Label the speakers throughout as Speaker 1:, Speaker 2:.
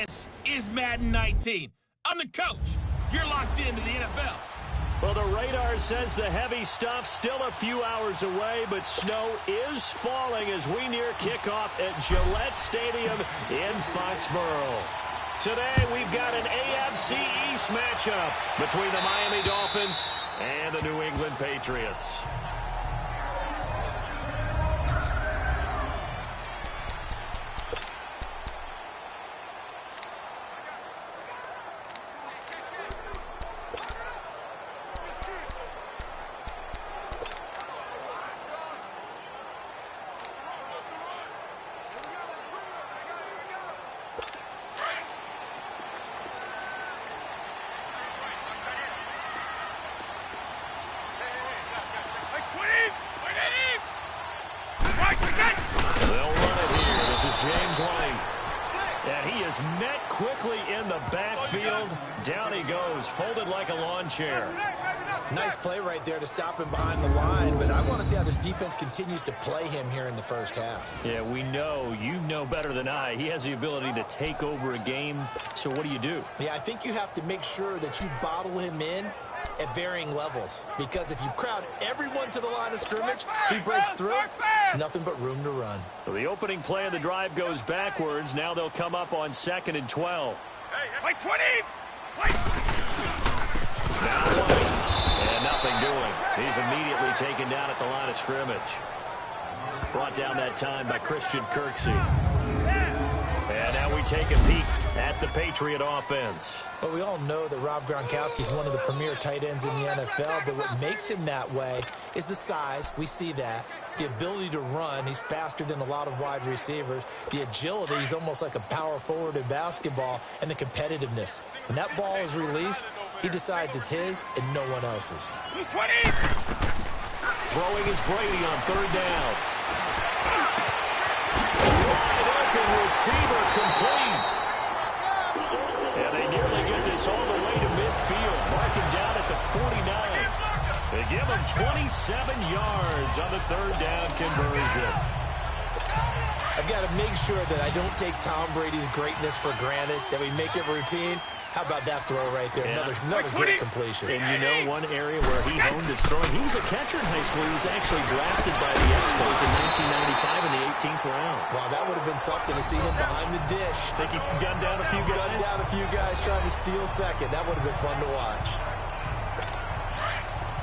Speaker 1: This is Madden 19. I'm the coach. You're locked into the NFL.
Speaker 2: Well, the radar says the heavy stuff still a few hours away, but snow is falling as we near kickoff at Gillette Stadium in Foxborough. Today, we've got an AFC East matchup between the Miami Dolphins and the New England Patriots. Met quickly in the backfield. Down he goes, folded like a lawn chair.
Speaker 3: Nice play right there to stop him behind the line, but I want to see how this defense continues to play him here in the first half.
Speaker 2: Yeah, we know. You know better than I. He has the ability to take over a game, so what do?
Speaker 3: Yeah, I think you have to make sure that you bottle him in at varying levels, because if you crowd everyone to the line of scrimmage, if he breaks through, there's nothing but room to run.
Speaker 2: So the opening play of the drive goes backwards. Now they'll come up on 2nd and 12.
Speaker 1: Wait, 20! Wait!
Speaker 2: Now White, and nothing doing. He's immediately taken down at the line of scrimmage. Brought down that time by Christian Kirksey. And now we take a peek at the Patriot offense.
Speaker 3: Well, we all know that Rob Gronkowski is one of the premier tight ends in the NFL, but what makes him that way is the size. We see that. The ability to run. He's faster than a lot of wide receivers. The agility. He's almost like a power forward in basketball. And the competitiveness. When that ball is released, he decides it's his and no one else's.
Speaker 1: 20!
Speaker 2: Throwing is Brady on 3rd down. Receiver complete. And they nearly get this all the way to midfield. Marking down at the 49. They give him 27 yards on the 3rd down conversion.
Speaker 3: I've got to make sure that I don't take Tom Brady's greatness for granted, that we make it routine. How about that throw right there?
Speaker 2: Yeah.
Speaker 3: Another great completion.
Speaker 2: And you know one area where he honed his throwing. He was a catcher in high school. He was actually drafted by the Expos in 1995 in the 18th round.
Speaker 3: Wow, that would have been something to see him behind the dish.
Speaker 2: Think he gunned down a few guys?
Speaker 3: Gunned down a few guys trying to steal second. That would have been fun to watch.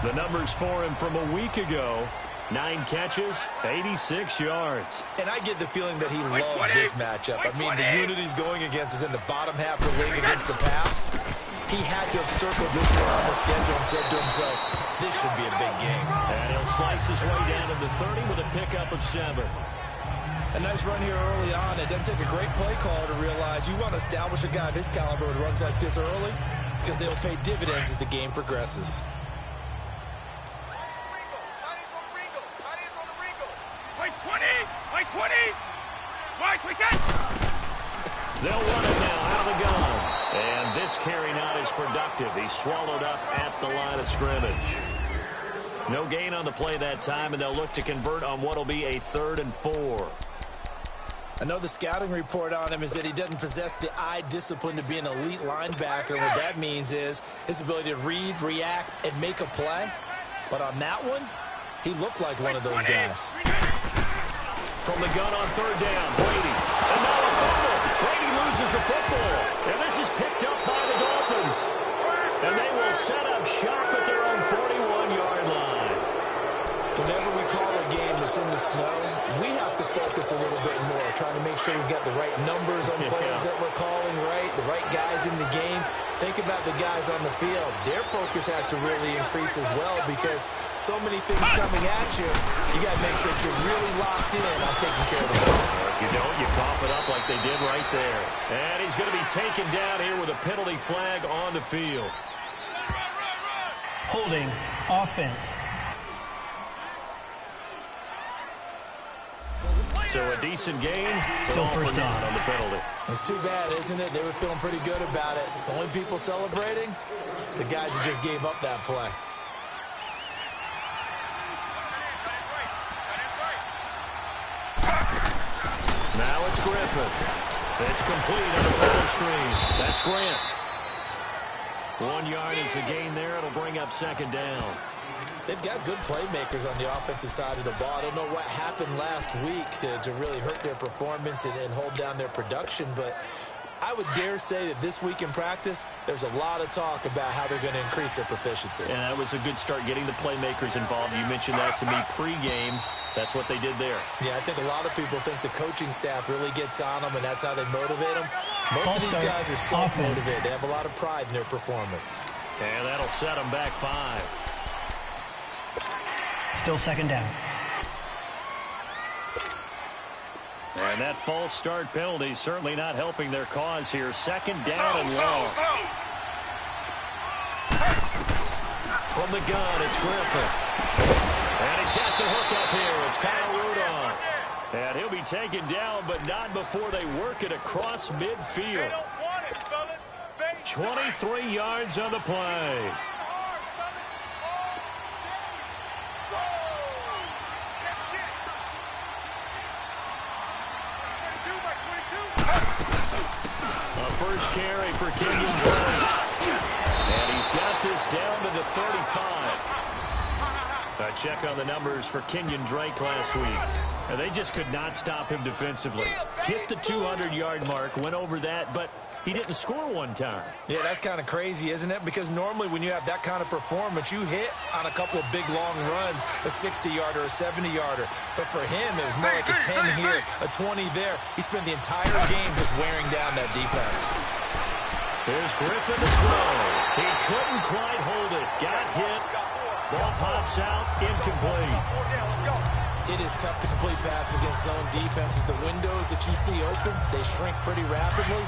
Speaker 2: The numbers for him from a week ago. 9 catches, 86 yards.
Speaker 3: And I get the feeling that he loves this matchup. I mean, the unit he's going against is in the bottom half of the league against the pass. He had to have circled this one on the schedule and said to himself, this should be a big game.
Speaker 2: And he'll slice his way down to the 30 with a pickup of 7.
Speaker 3: A nice run here early on. It doesn't take a great play caller to realize you want to establish a guy of his caliber who runs like this early, because they'll pay dividends as the game progresses.
Speaker 2: They'll run it now out of the gun. And this carry not as productive. He's swallowed up at the line of scrimmage. No gain on the play that time, and they'll look to convert on what will be a 3rd and 4.
Speaker 3: I know the scouting report on him is that he doesn't possess the eye discipline to be an elite linebacker. What that means is his ability to read, react, and make a play. But on that one, he looked like one of those guys.
Speaker 2: From the gun on 3rd down, Brady. And now a fumble. Brady loses the football. And this is picked up by the Dolphins. And they will set up shop at their own 41-yard line.
Speaker 3: Whenever we call a game that's in the snow, we have to focus a little bit more, trying to make sure we've got the right numbers on players that we're calling right, the right guys in the game. Think about the guys on the field. Their focus has to really increase as well, because so many things coming at you, you got to make sure that you're really locked in on taking care of the ball.
Speaker 2: If you don't, you cough it up like they did right there. And he's going to be taken down here with a penalty flag on the field.
Speaker 4: Holding offense.
Speaker 2: So a decent game.
Speaker 4: Still first down
Speaker 2: on the penalty.
Speaker 3: It's too bad, isn't it? They were feeling pretty good about it. The only people celebrating, the guys who just gave up that play.
Speaker 2: Now it's Griffin. It's complete on the ball screen. That's Grant. 1 yard is the gain there. It'll bring up second down.
Speaker 3: They've got good playmakers on the offensive side of the ball. I don't know what happened last week to really hurt their performance and hold down their production, but I would dare say that this week in practice, there's a lot of talk about how they're going to increase their proficiency.
Speaker 2: And that was a good start getting the playmakers involved. You mentioned that to me pregame. That's what they did there.
Speaker 3: Yeah, I think a lot of people think the coaching staff really gets on them, and that's how they motivate them. Most of these guys are self-motivated. They have a lot of pride in their performance.
Speaker 2: And that'll set them back 5.
Speaker 4: Still second down.
Speaker 2: And that false start penalty certainly not helping their cause here. Second down and long. From the gun, it's Griffin. And he's got the hook up here. It's Kyle Rudolph. And he'll be taken down, but not before they work it across midfield. 23 yards on the play. First carry for Kenyon Drake. And he's got this down to the 35. A check on the numbers for Kenyon Drake last week. And they just could not stop him defensively. Hit the 200-yard mark, went over that, but he didn't score one time.
Speaker 3: Yeah, that's kind of crazy, isn't it? Because normally when you have that kind of performance, you hit on a couple of big, long runs, a 60-yarder, a 70-yarder. But for him, it was more like a 10 here, a 20 there. He spent the entire game just wearing down that defense.
Speaker 2: Here's Griffin to throw. He couldn't quite hold it. Got hit. Ball pops out, incomplete.
Speaker 3: It is tough to complete passes against zone defenses. The windows that you see open, they shrink pretty rapidly.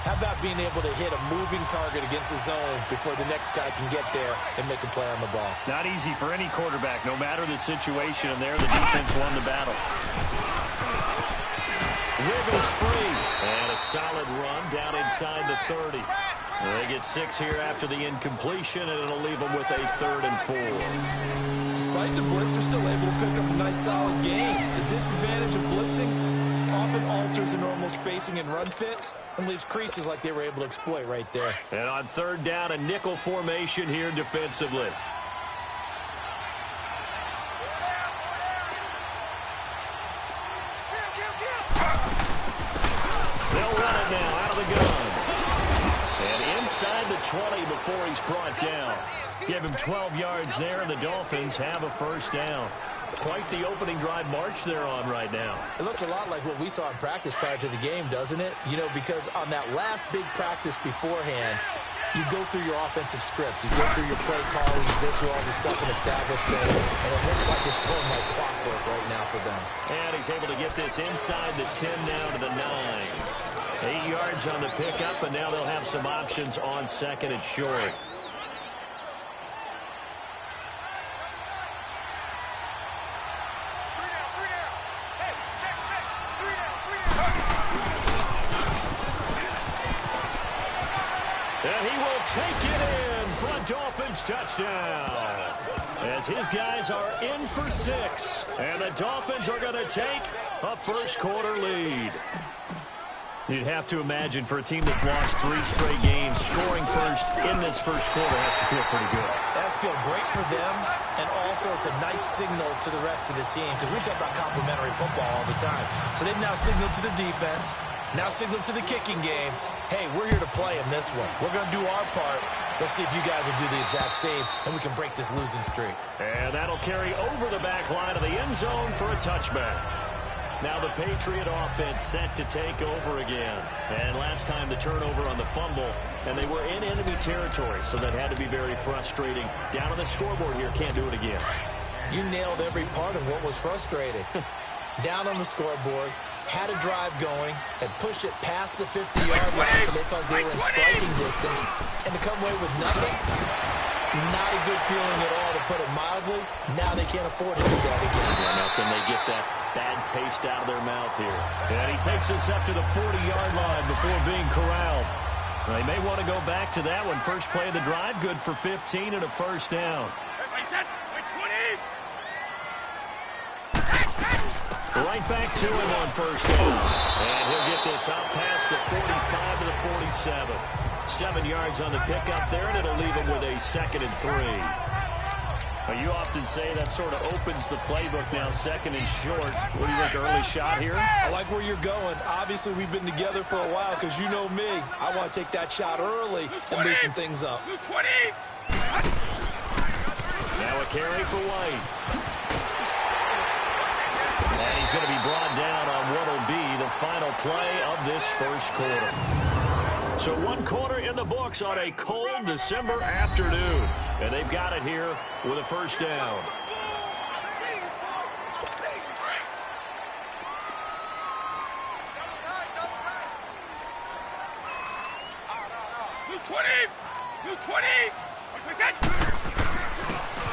Speaker 3: How about being able to hit a moving target against a zone before the next guy can get there and make a play on the ball?
Speaker 2: Not easy for any quarterback, no matter the situation, and there the defense won the battle. Wiggles free, and a solid run down inside the 30. They get 6 here after the incompletion, and it'll leave them with a 3rd and 4.
Speaker 3: Despite the blitz, they're still able to pick up a nice, solid game. The disadvantage of blitzing often alters the normal spacing and run fits and leaves creases like they were able to exploit right there.
Speaker 2: And on 3rd down, a nickel formation here defensively. They'll run it now out of the gun. And inside the 20 before he's brought down. Give him 12 yards there, and the Dolphins have a 1st down. Quite the opening drive march they're on right now.
Speaker 3: It looks a lot like what we saw in practice prior to the game, doesn't it? You know, because on that last big practice beforehand, you go through your offensive script. You go through your play calling. You go through all the stuff and establish things. And it looks like it's going like clockwork right now for them.
Speaker 2: And he's able to get this inside the 10 now to the 9. 8 yards on the pickup, and now they'll have some options on 2nd and short. And he will take it in for a Dolphins touchdown. As his guys are in for 6. And the Dolphins are going to take a 1st quarter lead. You'd have to imagine for a team that's lost 3 straight games, scoring first in this 1st quarter has to feel pretty good.
Speaker 3: It has to feel great for them, and also it's a nice signal to the rest of the team, because we talk about complementary football all the time. So they've now signaled to the defense, now signaled to the kicking game, hey, we're here to play in this one. We're going to do our part. Let's see if you guys will do the exact same, and we can break this losing streak.
Speaker 2: And that'll carry over the back line of the end zone for a touchback. Now the Patriot offense set to take over again. And last time the turnover on the fumble, and they were in enemy territory, so that had to be very frustrating. Down on the scoreboard here, can't do it again.
Speaker 3: You nailed every part of what was frustrating. Down on the scoreboard, had a drive going, had pushed it past the 50-yard line, so they thought they were in striking distance, and to come away with nothing, not a good feeling at all, to put it mildly. Now they can't afford to do that again.
Speaker 2: Yeah, now can they get that bad taste out of their mouth here? And he takes us up to the 40-yard line before being corralled. They may want to go back to that one. First play of the drive, good for 15 and a 1st down. right back to him on first down. And he'll get this out past the 45 to the 47. 7 yards on the pickup there, and it'll leave him with a 2nd and 3. Well, you often say that sort of opens the playbook now, 2nd and short. What do you think, early shot here?
Speaker 3: I like where you're going. Obviously, we've been together for a while because you know me. I want to take that shot early and loosen things up.
Speaker 2: Now a carry for White. And he's going to be brought down on what will be the final play of this first quarter. So 1 quarter in the books on a cold December afternoon. And they've got it here with a first down.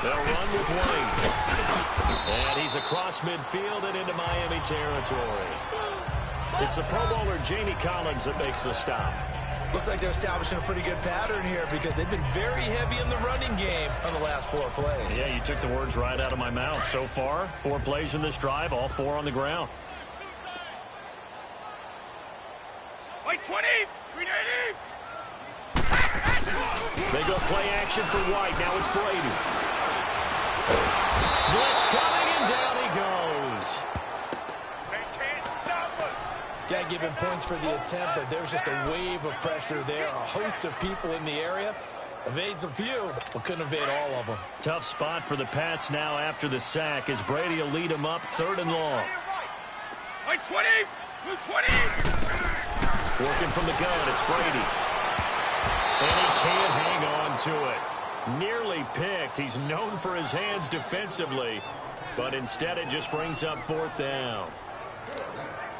Speaker 2: They'll run with White. And he's across midfield and into Miami territory. It's the Pro Bowler Jamie Collins that makes the stop.
Speaker 3: Looks like they're establishing a pretty good pattern here because they've been very heavy in the running game on the last 4 plays.
Speaker 2: Yeah, you took the words right out of my mouth. So far, 4 plays in this drive, all 4 on the ground.
Speaker 1: White 20, 390.
Speaker 2: They go play action for White. Now it's Brady. Blitz coming, and down he goes.
Speaker 1: They can't stop us.
Speaker 3: Can't give him points for the attempt, but there's just a wave of pressure there. A host of people in the area. Evades a few, but couldn't evade all of them.
Speaker 2: Tough spot for the Pats now after the sack as Brady will lead him up 3rd and long.
Speaker 1: White 20, blue 20.
Speaker 2: Working from the gun, it's Brady. And he can't hang on to it. Nearly picked. He's known for his hands defensively, but instead it just brings up 4th down.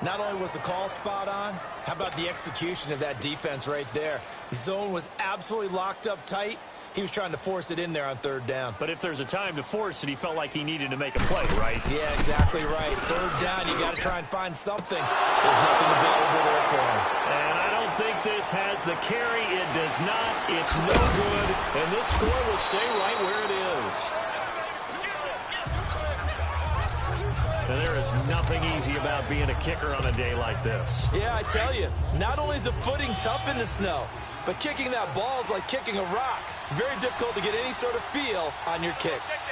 Speaker 3: Not only was the call spot on, how about the execution of that defense right there? The zone was absolutely locked up tight. He was trying to force it in there on 3rd down.
Speaker 2: But if there's a time to force it, he felt like he needed to make a play, right?
Speaker 3: Yeah, exactly right. 3rd down, you got to try and find something. There's nothing available there for him.
Speaker 2: And I don't think this has the carry. It does not. It's no good. And this score will stay right where it is. And there is nothing easy about being a kicker on a day like this.
Speaker 3: Yeah, I tell you, not only is the footing tough in the snow, but kicking that ball is like kicking a rock. Very difficult to get any sort of feel on your kicks.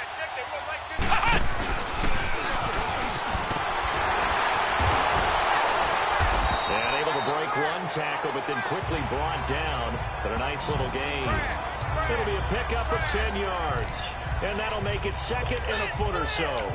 Speaker 2: And able to break 1 tackle, but then quickly brought down. But a nice little gain. It'll be a pickup of 10 yards. And that'll make it 2nd and a foot or so.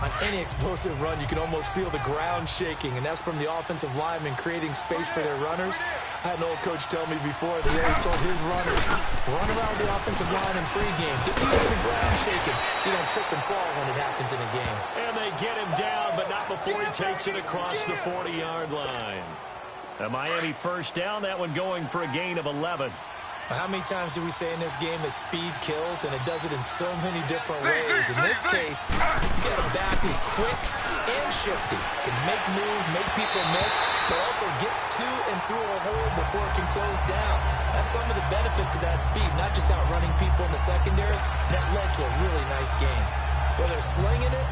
Speaker 3: On any explosive run, you can almost feel the ground shaking, and that's from the offensive linemen creating space for their runners. I had an old coach tell me before that he always told his runners, run around the offensive line in pregame. Get used to the ground shaking so you don't trip and fall when it happens in a game.
Speaker 2: And they get him down, but not before he takes it across the 40-yard line. A Miami first down, that one going for a gain of 11.
Speaker 3: How many times do we say in this game that speed kills, and it does it in so many different ways? In this case, you get a back who's quick and shifty, can make moves, make people miss, but also gets to and through a hole before it can close down. That's some of the benefits of that speed, not just outrunning people in the secondary. That led to a really nice game. Whether they're slinging it,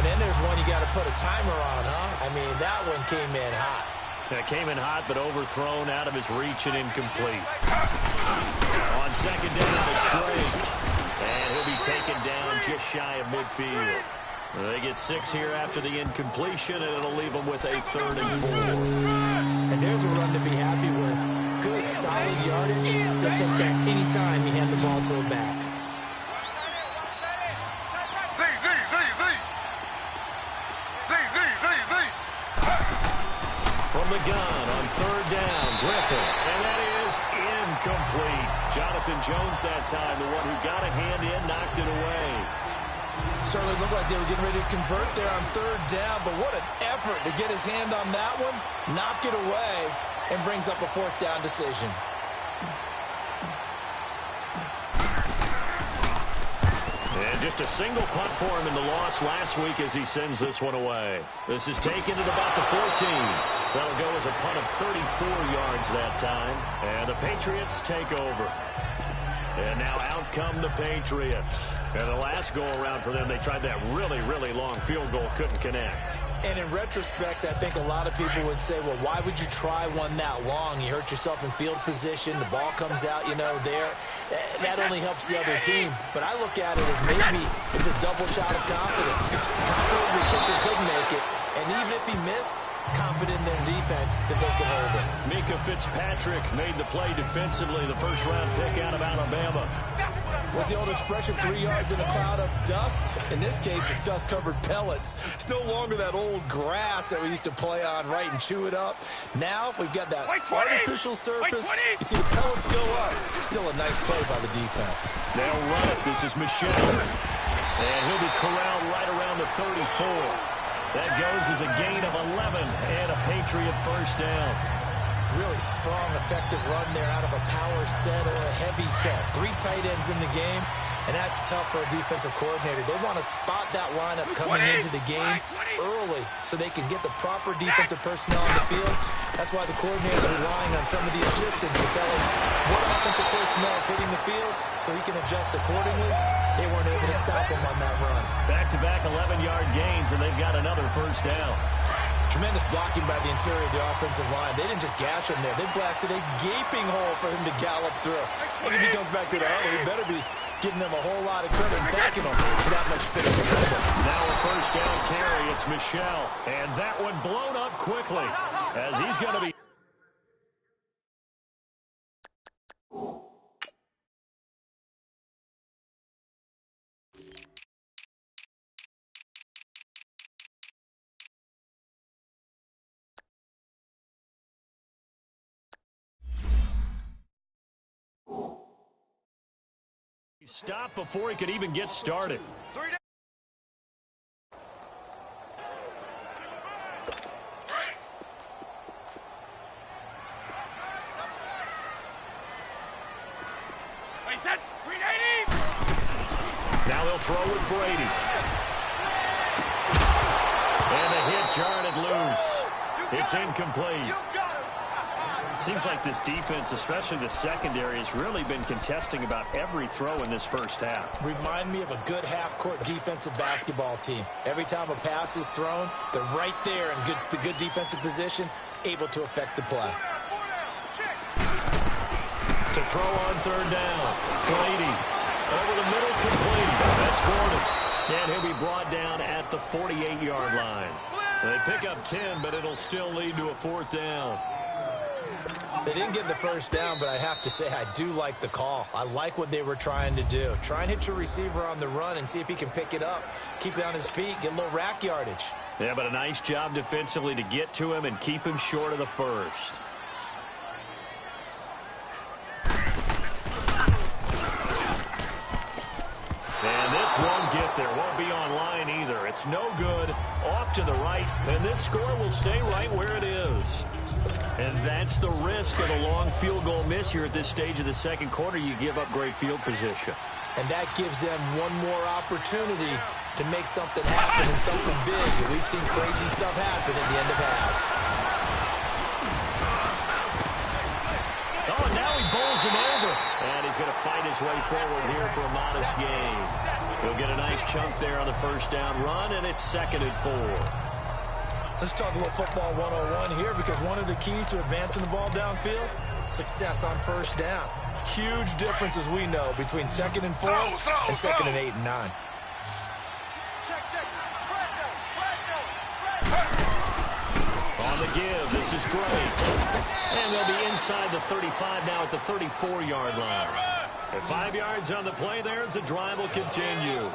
Speaker 3: and then there's one you got to put a timer on, huh? I mean, that one came in hot.
Speaker 2: That came in hot, but overthrown, out of his reach and incomplete. On 2nd down, it's Drake. And he'll be taken down just shy of midfield. They get 6 here after the incompletion, and it'll leave them with a 3rd and 4.
Speaker 3: And there's a run to be happy with. Good, solid yardage. They'll take that anytime you hand the ball to a back.
Speaker 2: From the gun on 3rd down, Griffin. And that is incomplete. Jonathan Jones that time, the one who got a hand in, knocked it away.
Speaker 3: Certainly looked like they were getting ready to convert there on 3rd down, but what an effort to get his hand on that one, knock it away, and brings up a 4th down decision.
Speaker 2: And just a single punt for him in the loss last week as he sends this one away. This is taken at about the 14. That'll go as a punt of 34 yards that time. And the Patriots take over. And now out come the Patriots. And the last go-around for them, they tried that really, really long field goal, couldn't connect.
Speaker 3: And in retrospect, I think a lot of people would say, well, why would you try one that long? You hurt yourself in field position. The ball comes out, there. That only helps the other team. But I look at it as maybe it's a double shot of confidence. Confident the kicker could make it. And even if he missed, confident in their defense that they can hold it.
Speaker 2: Mika Fitzpatrick made the play defensively, the first-round pick out of Alabama.
Speaker 3: What's the old expression, 3 yards in a cloud of dust? In this case, it's dust-covered pellets. It's no longer that old grass that we used to play on, right, and chew it up. Now we've got that artificial surface. You see the pellets go up. Still a nice play by the defense.
Speaker 2: They'll run it. This is Michel. And he'll be corralled right around the 34. That goes as a gain of 11 and a Patriot first down.
Speaker 3: Really strong, effective run there out of a power set or a heavy set. 3 tight ends in the game, and that's tough for a defensive coordinator. They want to spot that lineup coming into the game early so they can get the proper defensive personnel on the field. That's why the coordinator is relying on some of the assistants to tell him what offensive personnel is hitting the field so he can adjust accordingly. They weren't able to stop him on that run.
Speaker 2: Back-to-back 11-yard gains, and they've got another first down.
Speaker 3: Tremendous blocking by the interior of the offensive line. They didn't just gash him there. They blasted a gaping hole for him to gallop through. And if he comes back to the huddle, he better be giving them a whole lot of credit and thanking them for that much space to cover.
Speaker 2: Now a first down carry. It's Michel. And that one blown up quickly as he's going to be... Stop before he could even get started. Now they'll throw with Brady. And the hit jarred loose. It's incomplete. Seems like this defense, especially the secondary, has really been contesting about every throw in this first half.
Speaker 3: Remind me of a good half-court defensive basketball team. Every time a pass is thrown, they're right there in good defensive position, able to affect the play.
Speaker 2: To throw on third down. Brady over the middle, complete. That's Gordon. And he'll be brought down at the 48-yard line. They pick up 10, but it'll still lead to a fourth down.
Speaker 3: They didn't get the first down, but I have to say I do like the call. I like what they were trying to do. Try and hit your receiver on the run and see if he can pick it up. Keep it on his feet, get a little rack yardage.
Speaker 2: Yeah, but a nice job defensively to get to him and keep him short of the first. And this won't get there. Won't be online either. It's no good. Off to the right. And this score will stay right where it is. And that's the risk of a long field goal miss here at this stage of the second quarter. You give up great field position.
Speaker 3: And that gives them one more opportunity to make something happen and something big. And we've seen crazy stuff happen at the end of halves.
Speaker 2: Oh, and now he bowls him over. And he's going to fight his way forward here for a modest gain. He'll get a nice chunk there on the first down run, and it's 2nd and 4.
Speaker 3: Let's talk a little football 101 here, because one of the keys to advancing the ball downfield, success on first down. Huge difference, as we know, between 2nd and 4 and 2nd and 8 and 9.
Speaker 2: On the give, this is Drake. And they'll be inside the 35 now at the 34-yard line. And 5 yards on the play there as the drive will continue.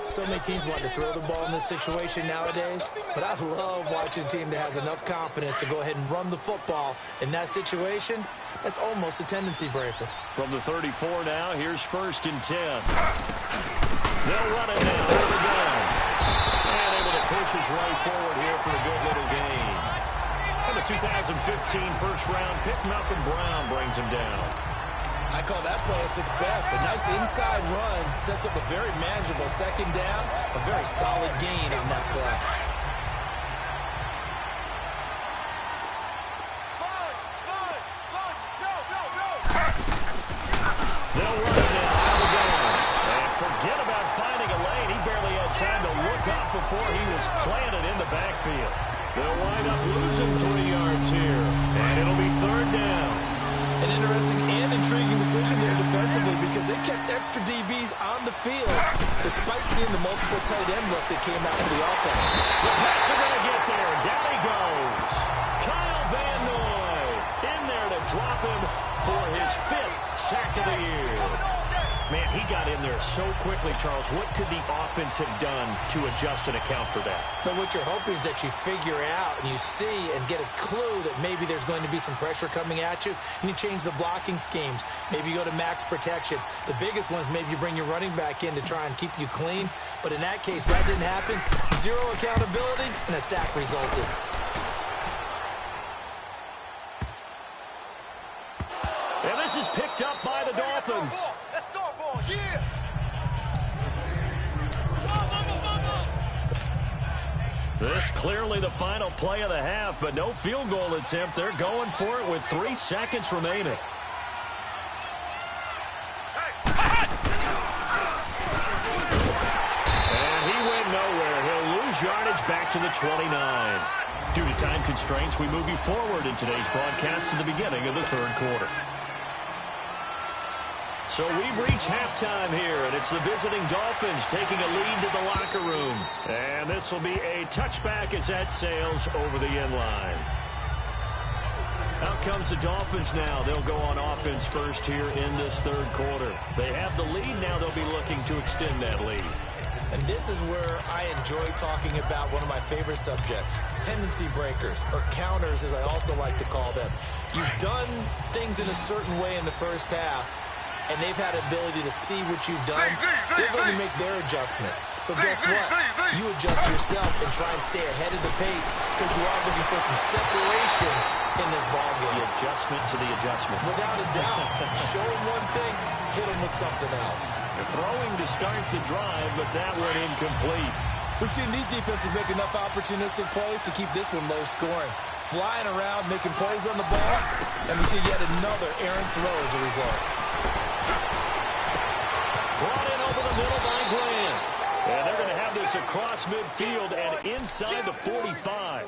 Speaker 3: So many teams want to throw the ball in this situation nowadays, but I love watching a team that has enough confidence to go ahead and run the football. In that situation, that's almost a tendency breaker.
Speaker 2: From the 34 now, here's 1st and 10. They'll run it now over the gun. And able to push his way forward here for a good little gain. And the 2015 first-round pick, Malcolm Brown, brings him down.
Speaker 3: I call that play a success. A nice inside run sets up a very manageable 2nd down. A very solid gain on that play.
Speaker 2: They'll run it now. And forget about 5
Speaker 3: there defensively because they kept extra DBs on the field despite seeing the multiple tight end look that came out for the offense.
Speaker 2: The Pats are going to get there. Down he goes. Kyle Van Noy in there to drop him for his 5th sack of the year. Man, he got in there so quickly, Charles. What could the offense have done to adjust and account for that?
Speaker 3: But what you're hoping is that you figure out and you see and get a clue that maybe there's going to be some pressure coming at you, and you change the blocking schemes. Maybe you go to max protection. The biggest one is maybe you bring your running back in to try and keep you clean. But in that case, that didn't happen. Zero accountability, and a sack resulted.
Speaker 2: And this is picked up by the Dolphins. This clearly the final play of the half, but no field goal attempt. They're going for it with 3 seconds remaining. And he went nowhere. He'll lose yardage back to the 29. Due to time constraints, we move you forward in today's broadcast to the beginning of the 3rd quarter. So we've reached halftime here, and it's the visiting Dolphins taking a lead to the locker room. And this will be a touchback as that sails over the end line. Out comes the Dolphins now. They'll go on offense first here in this 3rd quarter. They have the lead. Now they'll be looking to extend that lead.
Speaker 3: And this is where I enjoy talking about one of my favorite subjects, tendency breakers, or counters as I also like to call them. You've done things in a certain way in the first half, and they've had the ability to see what you've done. They're going to make their adjustments. So guess what? You adjust yourself and try and stay ahead of the pace because you are looking for some separation in this ballgame.
Speaker 2: The adjustment to the adjustment.
Speaker 3: Without a doubt. Show them one thing, hit them with something else.
Speaker 2: They're throwing to start the drive, but that went incomplete.
Speaker 3: We've seen these defenses make enough opportunistic plays to keep this one low scoring. Flying around, making plays on the ball, and we see yet another errant throw as a result.
Speaker 2: Brought in over the middle by Grant. And they're going to have this across midfield and inside the 45.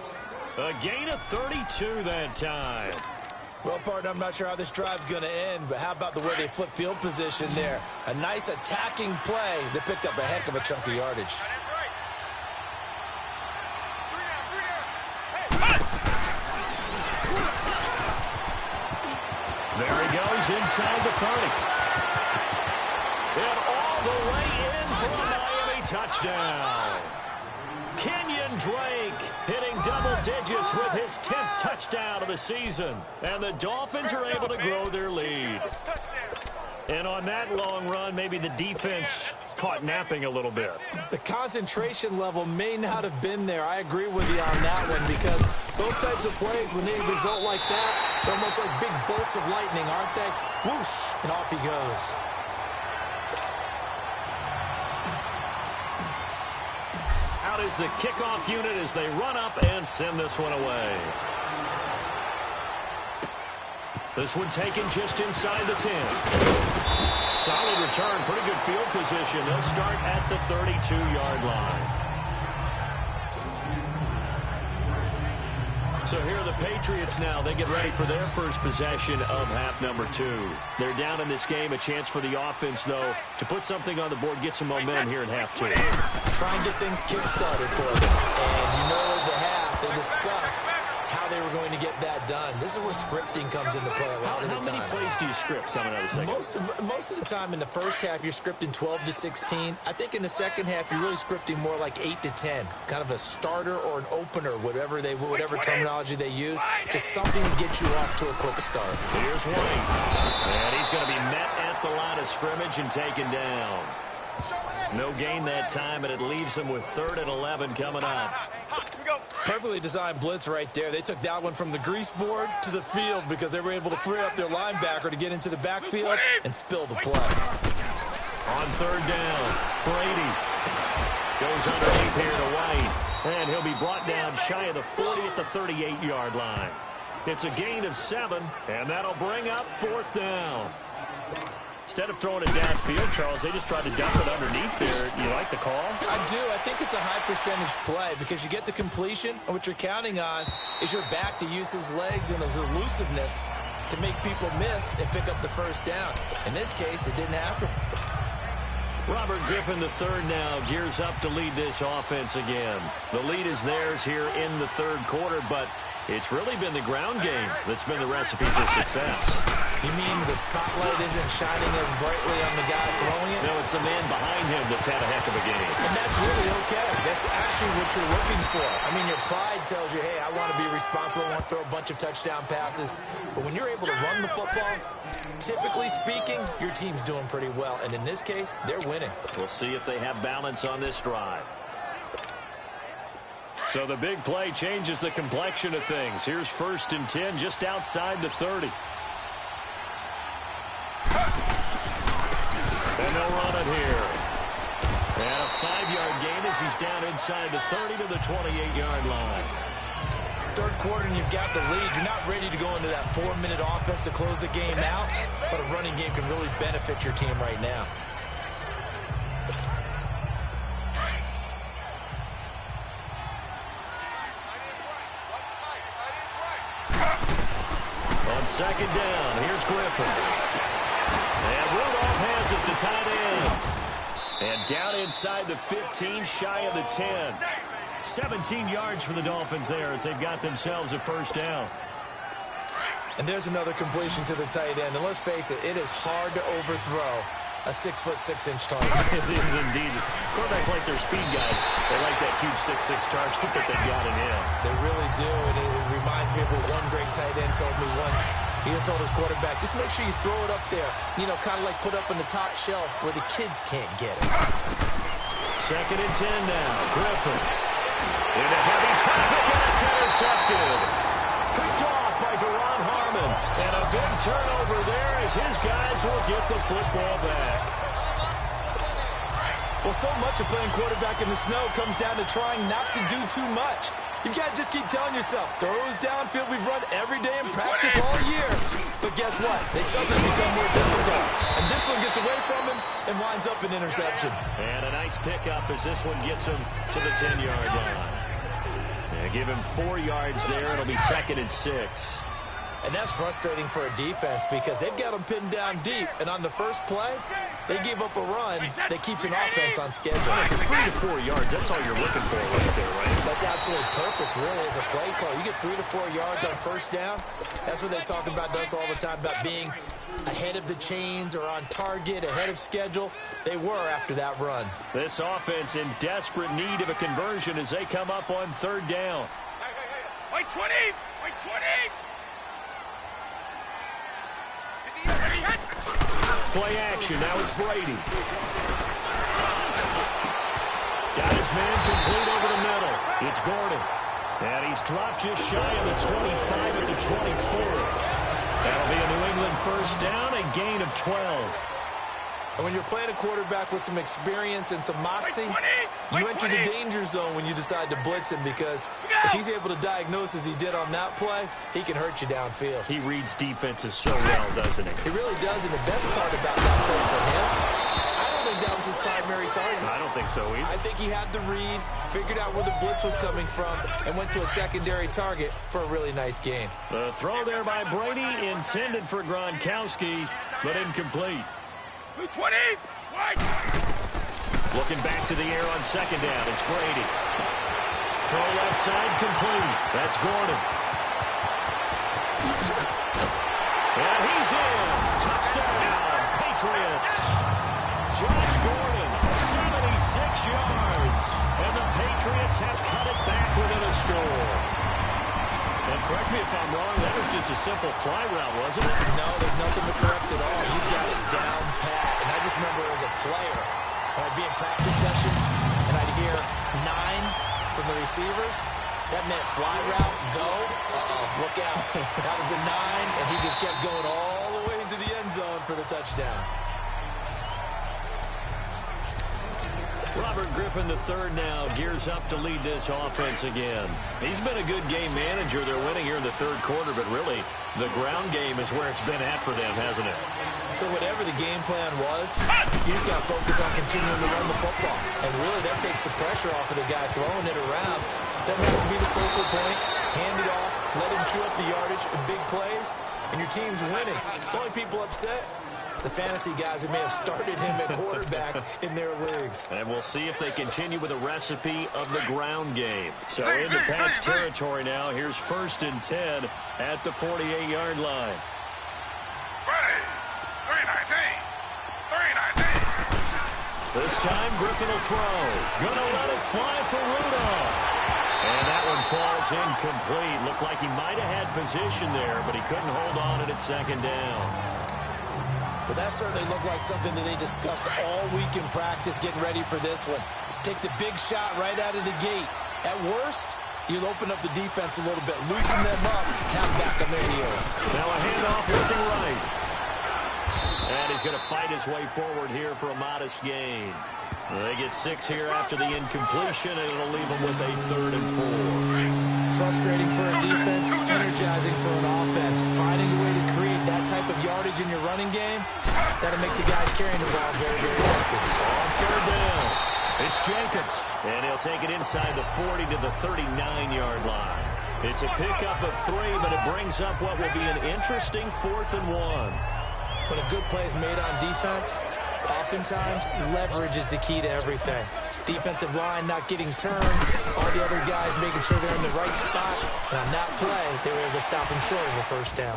Speaker 2: A gain of 32 that time.
Speaker 3: Well, partner, I'm not sure how this drive's going to end, but how about the way they flip field position there? A nice attacking play that picked up a heck of a chunk of yardage.
Speaker 2: There he goes inside the 30. And all the way in for a Miami touchdown. Kenyon Drake hitting double digits with his 10th touchdown of the season. And the Dolphins are able to grow their lead. And on that long run, maybe the defense caught napping a little bit.
Speaker 3: The concentration level may not have been there. I agree with you on that one because those types of plays, when they result like that, they're almost like big bolts of lightning, aren't they? Whoosh, and off he goes.
Speaker 2: Out is the kickoff unit as they run up and send this one away. This one taken just inside the 10. Solid return, pretty good field position. They'll start at the 32-yard line. So here are the Patriots now. They get ready for their first possession of half number 2. They're down in this game. A chance for the offense, though, to put something on the board, get some momentum here in half 2.
Speaker 3: Try and get things kick-started for them. And you know at the half, they discussed how they were going to get that done. This is where scripting comes into play a lot of the time.
Speaker 2: How many plays do you script coming out of the second?
Speaker 3: Most of the time in the first half, you're scripting 12 to 16. I think in the second half, you're really scripting more like 8 to 10. Kind of a starter or an opener, whatever terminology they use. Just something to get you off to a quick start.
Speaker 2: Here's White. And he's going to be met at the line of scrimmage and taken down. No gain that time, and it leaves them with 3rd and 11 coming up.
Speaker 3: Perfectly designed blitz right there. They took that one from the grease board to the field because they were able to free up their linebacker to get into the backfield and spill the play.
Speaker 2: On 3rd down, Brady goes underneath here to White, and he'll be brought down shy of the 40 at the 38-yard line. It's a gain of 7, and that'll bring up 4th down. Instead of throwing it downfield, Charles, they just tried to dump it underneath there. You like the call?
Speaker 3: I do. I think it's a high percentage play because you get the completion, and what you're counting on is your back to use his legs and his elusiveness to make people miss and pick up the first down. In this case, it didn't happen.
Speaker 2: Robert Griffin III now gears up to lead this offense again. The lead is theirs here in the third quarter, but it's really been the ground game that's been the recipe for success.
Speaker 3: You mean the spotlight isn't shining as brightly on the guy throwing it?
Speaker 2: No, it's the man behind him that's had a heck of a game.
Speaker 3: And that's really okay. That's actually what you're looking for. I mean, your pride tells you, hey, I want to be responsible. I want to throw a bunch of touchdown passes. But when you're able to run the football, typically speaking, your team's doing pretty well. And in this case, they're winning.
Speaker 2: We'll see if they have balance on this drive. So the big play changes the complexion of things. Here's 1st and 10 just outside the 30. And they'll run it here. And a 5-yard gain as he's down inside the 30 to the 28-yard line.
Speaker 3: Third quarter and you've got the lead. You're not ready to go into that 4-minute offense to close the game out, but a running game can really benefit your team right now.
Speaker 2: On 2nd down, here's Griffin. And Rudolph has it, the tight end. And down inside the 15, shy of the 10. 17 yards for the Dolphins there as they've got themselves a first down.
Speaker 3: And there's another completion to the tight end. And let's face it, it is hard to overthrow a 6'6" target.
Speaker 2: It is indeed. Quarterbacks like their speed guys. They like that huge 6'6" target that they got it in.
Speaker 3: They really do. And it reminds me of what one great tight end told me once. He told his quarterback, just make sure you throw it up there. You know, kind of like put up on the top shelf where the kids can't get it.
Speaker 2: 2nd and 10 now. Griffin. Into heavy traffic, and it's intercepted. Picked off by Deron Harmon. And a big turnover there as his guys will get the football back.
Speaker 3: Well, so much of playing quarterback in the snow comes down to trying not to do too much. You've got to just keep telling yourself, throws downfield we've run every day in practice all year. But guess what? They suddenly become more difficult. And this one gets away from him and winds up an interception.
Speaker 2: And a nice pickup as this one gets him to the 10-yard line. And give him 4 yards there. It'll be 2nd and 6.
Speaker 3: And that's frustrating for a defense because they've got them pinned down deep. And on the first play, they gave up a run that keeps an offense on schedule.
Speaker 2: 3 to 4 yards, that's all you're looking for right there, right?
Speaker 3: That's absolutely perfect, really, as a play call. You get 3 to 4 yards on first down. That's what they talk about us all the time, about being ahead of the chains or on target, ahead of schedule. They were after that run.
Speaker 2: This offense in desperate need of a conversion as they come up on 3rd down.
Speaker 1: Wait 20! Wait 20!
Speaker 2: Play action. Now it's Brady. Got his man complete over the middle. It's Gordon. And he's dropped just shy of the 25 at the 24. That'll be a New England first down, a gain of 12.
Speaker 3: And when you're playing a quarterback with some experience and some moxie, you enter the danger zone when you decide to blitz him because if he's able to diagnose as he did on that play, he can hurt you downfield.
Speaker 2: He reads defenses so well, doesn't he?
Speaker 3: He really does, and the best part about that play for him, I don't think that was his primary target.
Speaker 2: I don't think so either.
Speaker 3: I think he had the read, figured out where the blitz was coming from, and went to a secondary target for a really nice gain.
Speaker 2: The throw there by Brady intended for Gronkowski, but incomplete.
Speaker 1: 20! Wait!
Speaker 2: Looking back to the air on 2nd down. It's Brady. Throw left side complete. That's Gordon. And he's in. Touchdown, Patriots. Josh Gordon, 76 yards. And the Patriots have cut it back within a score. And correct me if I'm wrong, that was just a simple fly route, wasn't it?
Speaker 3: No, there's nothing to correct at all. You got it down pat. And I just remember as a player, when I'd be in practice sessions and I'd hear 9 from the receivers, that meant fly route, go. Uh-oh, look out. That was the 9, and he just kept going all the way into the end zone for the touchdown.
Speaker 2: Robert Griffin III now gears up to lead this offense again. He's been a good game manager. They're winning here in the third quarter, but really the ground game is where it's been at for them, hasn't it?
Speaker 3: So whatever the game plan was, you just got to focus on continuing to run the football. And really that takes the pressure off of the guy throwing it around. Doesn't have to be the focal point. Hand it off. let him chew up the yardage in big plays, and your team's winning. The only people upset, the fantasy guys who may have started him at quarterback in their leagues.
Speaker 2: And we'll see if they continue with a recipe of the ground game. So into Pats territory now. Here's 1st and 10 at the 48-yard line. This time, Griffin will throw. Gonna let it fly for Rudolph. And that one falls incomplete. Looked like he might have had position there, but he couldn't hold on at 2nd down.
Speaker 3: But that certainly looked like something that they discussed all week in practice getting ready for this one. Take the big shot right out of the gate. At worst, you'll open up the defense a little bit, loosen them up, have back on their heels.
Speaker 2: Now a handoff looking right. And he's going to fight his way forward here for a modest gain. They get 6 here after the incompletion, and it'll leave them with a 3rd and 4.
Speaker 3: Frustrating for a defense, energizing for an offense. Finding a way to create that type of yardage in your running game, that'll make the guys carrying the ball very, very active.
Speaker 2: On 3rd down, it's Jenkins. And he'll take it inside the 40 to the 39-yard line. It's a pickup of 3, but it brings up what will be an interesting 4th and 1.
Speaker 3: When a good play is made on defense, oftentimes leverage is the key to everything. Defensive line not getting turned, all the other guys making sure they're in the right spot. And on that play, they were able to stop him short of a 1st down.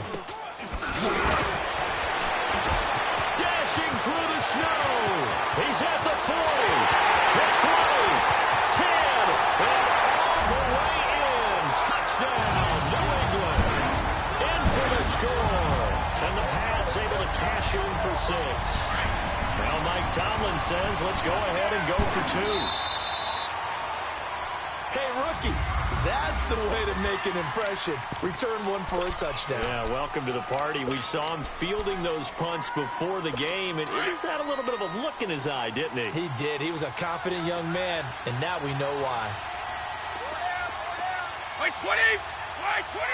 Speaker 2: Dashing through the snow. He's at the 40, the 20, 10, and all the way in. Touchdown, New England. In for the score. And the Pats able to cash in for 6. Now Mike Tomlin says, let's go ahead and go for 2.
Speaker 3: Hey, rookie, that's the way to make an impression. Return one for a touchdown.
Speaker 2: Yeah, welcome to the party. We saw him fielding those punts before the game, and he just had a little bit of a look in his eye, didn't he?
Speaker 3: He did. He was a confident young man, and now we know why.
Speaker 1: Wait, 20! Wait, 20!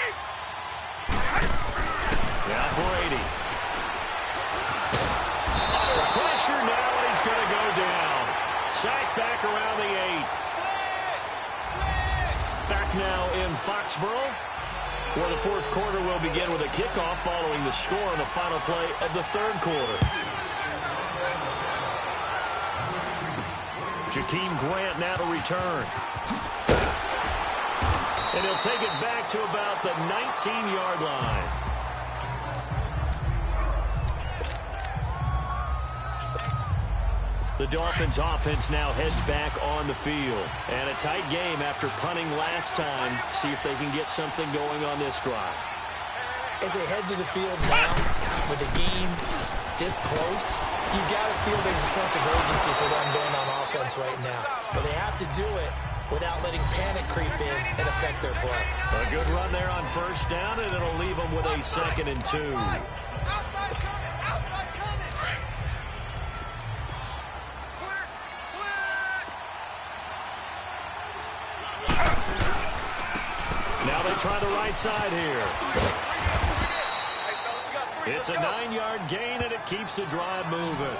Speaker 2: Yeah, Brady. Under pressure now, and he's going to go down. Sacked back around the 8. Back now in Foxborough, where the 4th quarter will begin with a kickoff following the score in the final play of the 3rd quarter. Jakeem Grant now to return. And he'll take it back to about the 19-yard line. The Dolphins offense now heads back on the field. And a tight game after punting last time. See if they can get something going on this drive.
Speaker 3: As they head to the field now, with the game this close, you've got to feel there's a sense of urgency for them going on offense right now. But they have to do it without letting panic creep in and affect their play.
Speaker 2: A good run there on 1st down, and it'll leave them with a 2nd and 2. Now they try the right side here. It's a 9-yard gain, and it keeps the drive moving.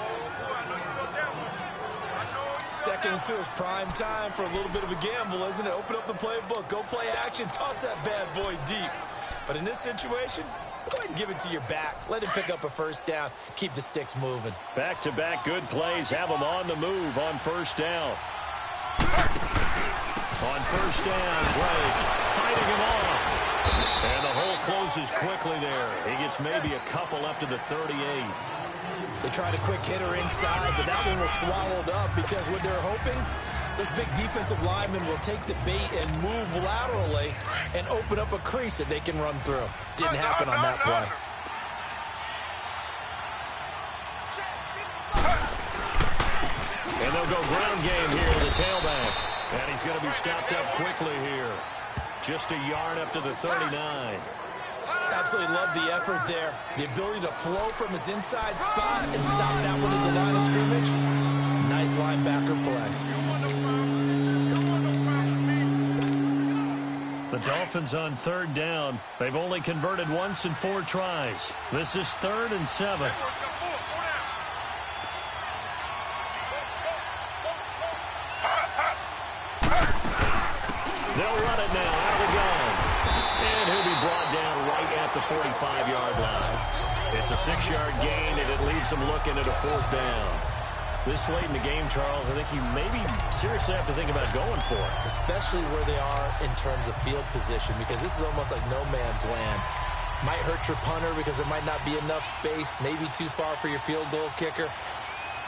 Speaker 3: 2nd and 2 is prime time for a little bit of a gamble, isn't it? Open up the playbook, go play action, toss that bad boy deep. But in this situation, go ahead and give it to your back. Let him pick up a 1st down, keep the sticks moving.
Speaker 2: Back-to-back good plays have them on the move on 1st down. On 1st down, Blake fighting him off. And the hole closes quickly there. He gets maybe a couple up to the 38.
Speaker 3: They tried a quick hitter inside, but that one was swallowed up because what they're hoping, those big defensive linemen will take the bait and move laterally and open up a crease that they can run through. Didn't happen on that play.
Speaker 2: And they'll go ground game here to the tailback. And he's going to be stopped up quickly here. Just a yard up to the 39.
Speaker 3: Absolutely love the effort there. The ability to flow from his inside spot and stop that one at the line of scrimmage. Nice linebacker play.
Speaker 2: The Dolphins on 3rd down. They've only converted once in 4 tries. This is 3rd and 7. They'll run it now out of the gun. And he'll be 45-yard line. It's a 6-yard gain, and it leaves them looking at a 4th down. This late in the game, Charles, I think you maybe seriously have to think about going for it.
Speaker 3: Especially where they are in terms of field position, because this is almost like no man's land. Might hurt your punter because there might not be enough space, maybe too far for your field goal kicker.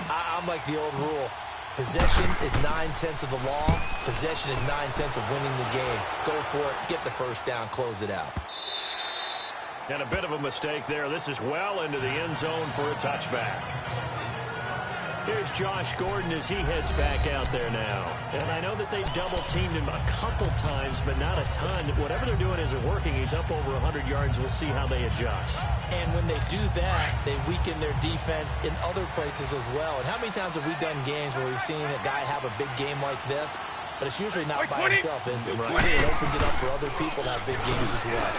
Speaker 3: I'm like the old rule. Possession is 9/10 of the law. Possession is 9/10 of winning the game. Go for it, get the first down, close it out.
Speaker 2: And a bit of a mistake there. This is well into the end zone for a touchback. Here's Josh Gordon as he heads back out there now. And I know that they double-teamed him a couple times, but not a ton. Whatever they're doing isn't working. He's up over 100 yards. We'll see how they adjust.
Speaker 3: And when they do that, they weaken their defense in other places as well. And how many times have we done games where we've seen a guy have a big game like this, but it's usually not by himself, is it? Usually it opens it up for other people to have big games as well.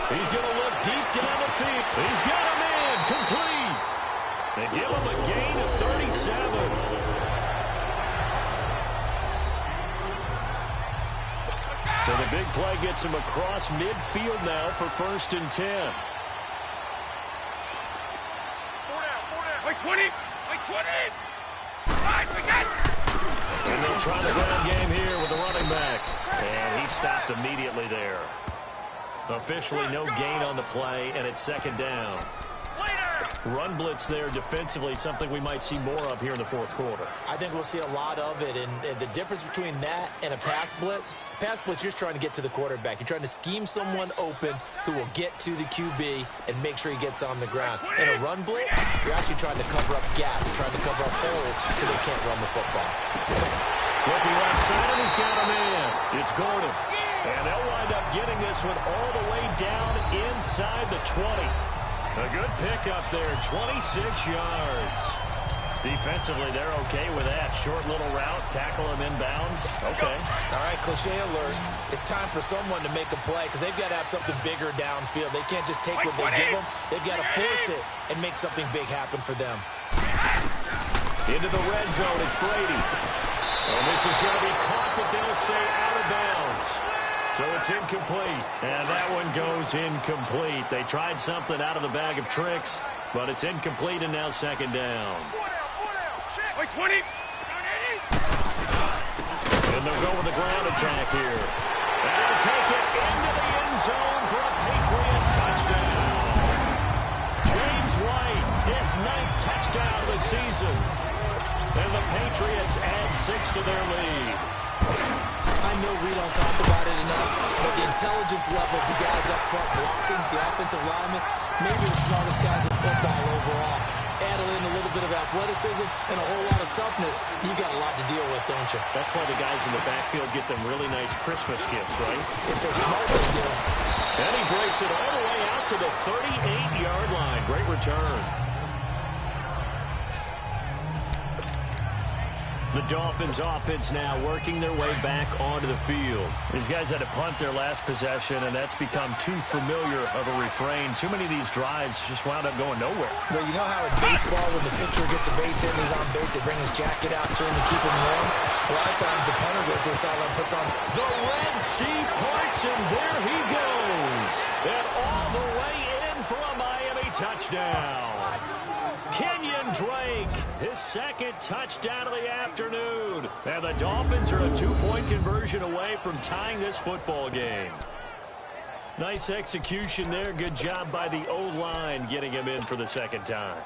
Speaker 2: He's going to look deep down the field. He's got a man complete. They give him a gain of 37. So the big play gets him across midfield now for 1st and 10.
Speaker 1: 20. 20. Right, we got it.
Speaker 2: And they'll try the ground game here with the running back. And he stopped immediately there. Officially no gain on the play, and it's 2nd down. Run blitz there defensively, something we might see more of here in the 4th quarter.
Speaker 3: I think we'll see a lot of it, and the difference between that and a pass blitz, you're just trying to get to the quarterback. You're trying to scheme someone open who will get to the QB and make sure he gets on the ground. In a run blitz, you're actually trying to cover up gaps. You're trying to cover up holes so they can't run the football.
Speaker 2: Looking right side, and he's got a man. It's Gordon. And they'll wind up getting this one all the way down inside the 20. A good pickup there, 26 yards. Defensively, they're okay with that. Short little route, tackle him inbounds. Okay.
Speaker 3: All right, cliche alert. It's time for someone to make a play because they've got to have something bigger downfield. They can't just take what they give them. They've got to force it and make something big happen for them.
Speaker 2: Into the red zone, it's Brady. And this is going to be caught, but they'll say out of bounds. So it's incomplete, and that one goes incomplete. They tried something out of the bag of tricks, but it's incomplete, and now 2nd down.
Speaker 1: 20.
Speaker 2: And they'll go with the ground attack here. And he'll take it into the end zone for a Patriot touchdown. James White, his 9th touchdown of the season. And the Patriots add 6 to their lead.
Speaker 3: I know we don't talk about it enough, but the intelligence level of the guys up front blocking, the offensive linemen, maybe the smartest guys in football overall. Add in a little bit of athleticism and a whole lot of toughness, you've got a lot to deal with, don't you?
Speaker 2: That's why the guys in the backfield get them really nice Christmas gifts, right?
Speaker 3: If they're smart, they do.
Speaker 2: And he breaks it all the way out to the 38-yard line. Great return. The Dolphins offense now working their way back onto the field. These guys had to punt their last possession, and that's become too familiar of a refrain. Too many of these drives just wound up going nowhere.
Speaker 3: Well, you know how in baseball, when the pitcher gets a base hit and he's on base, they bring his jacket out to him to keep him warm? A lot of times the punter goes to the sideline, puts on...
Speaker 2: The Red Sea parts, and there he goes. And all the way in for a Miami touchdown. Kenyon Drake, his 2nd touchdown of the afternoon. And the Dolphins are a 2-point conversion away from tying this football game. Nice execution there. Good job by the O-line getting him in for the 2nd time.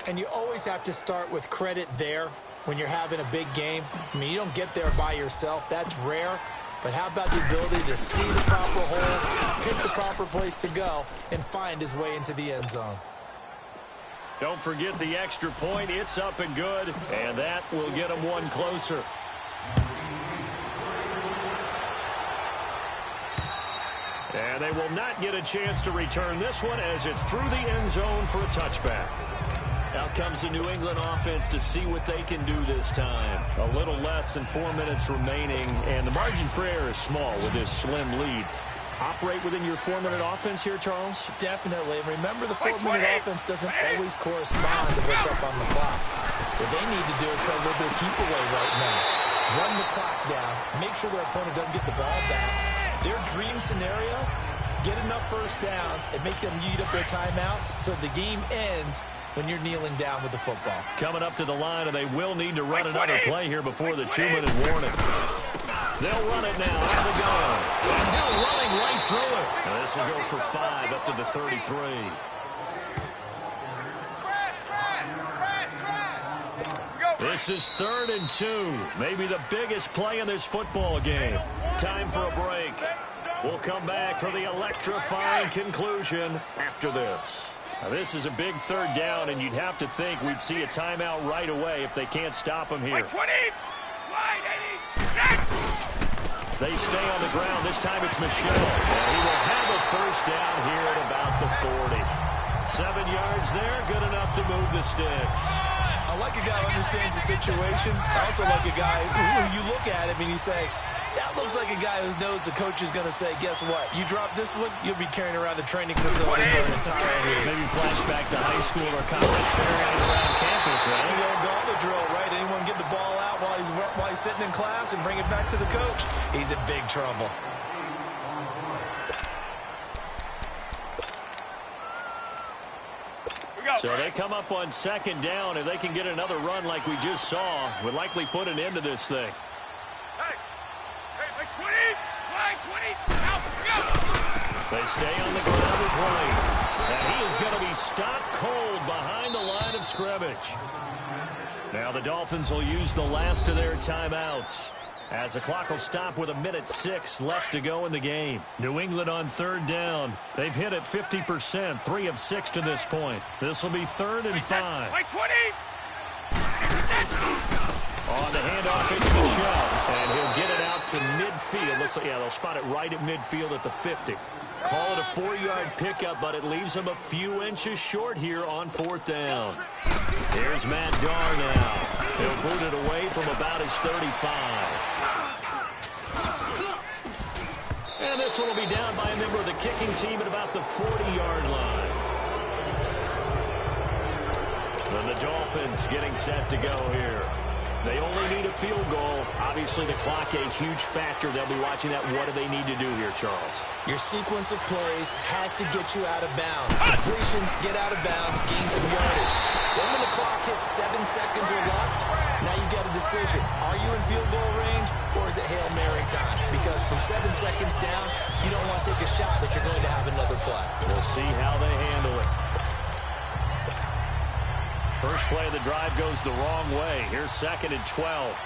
Speaker 3: And you always have to start with credit there when you're having a big game. I mean, you don't get there by yourself. That's rare. But how about the ability to see the proper holes, pick the proper place to go, and find his way into the end zone?
Speaker 2: Don't forget the extra point. It's up and good, and that will get them one closer. And they will not get a chance to return this one as it's through the end zone for a touchback. Out comes the New England offense to see what they can do this time. A little less than 4 minutes remaining, and the margin for error is small with this slim lead. Operate within your 4-minute offense here, Charles?
Speaker 3: Definitely. Remember, the 4-minute offense doesn't always correspond to what's up on the clock. What they need to do is play a little bit of keep away right now. Run the clock down. Make sure their opponent doesn't get the ball back. Their dream scenario get enough first downs and make them eat up their timeouts so the game ends when you're kneeling down with the football.
Speaker 2: Coming up to the line, and they will need to run another play here before the 2-minute warning. They'll run it now out of the gun. And they're running right through it. And this will go for 5 up to the 33. This is 3rd and 2. Maybe the biggest play in this football game. Time for a break. We'll come back for the electrifying conclusion after this. Now, this is a big 3rd down, and you'd have to think we'd see a timeout right away if they can't stop him here. They stay on the ground. This time it's Michel. And he will have a first down here at about the 40. 7 yards there, good enough to move the sticks.
Speaker 3: I like a guy who understands the situation. I also like a guy who you look at him and you say, that looks like a guy who knows the coach is going to say, guess what? You drop this one, you'll be carrying around the training facility for an entire week.
Speaker 2: Maybe flashback to high school or college ferrying around campus, right?
Speaker 3: A little gauntlet drill, right? Anyone get the ball out while he's sitting in class and bring it back to the coach? He's in big trouble.
Speaker 2: So they come up on 2nd down. If they can get another run like we just saw, would likely put an end to this thing. They stay on the ground with White. And he is going to be stopped cold behind the line of scrimmage. Now the Dolphins will use the last of their timeouts, as the clock will stop with 1:06 left to go in the game. New England on 3rd down. They've hit it 50%, 3 of 6 to this point. This will be 3rd and 5. On the handoff, it's Michel, and he'll get it out to midfield. Looks like, yeah, they'll spot it right at midfield at the 50. Call it a 4-yard pickup, but it leaves him a few inches short here on 4th down. Here's Matt Darr now. He'll boot it away from about his 35. And this one will be down by a member of the kicking team at about the 40-yard line. And the Dolphins getting set to go here. They only need a field goal. Obviously, the clock a huge factor. They'll be watching that. What do they need to do here, Charles?
Speaker 3: Your sequence of plays has to get you out of bounds. Completions, get out of bounds, gain some yardage. Then when the clock hits 7 seconds or left, now you got a decision. Are you in field goal range, or is it Hail Mary time? Because from 7 seconds down, you don't want to take a shot that you're going to have another play.
Speaker 2: We'll see how they handle it. First play of the drive goes the wrong way. Here's 2nd and 12.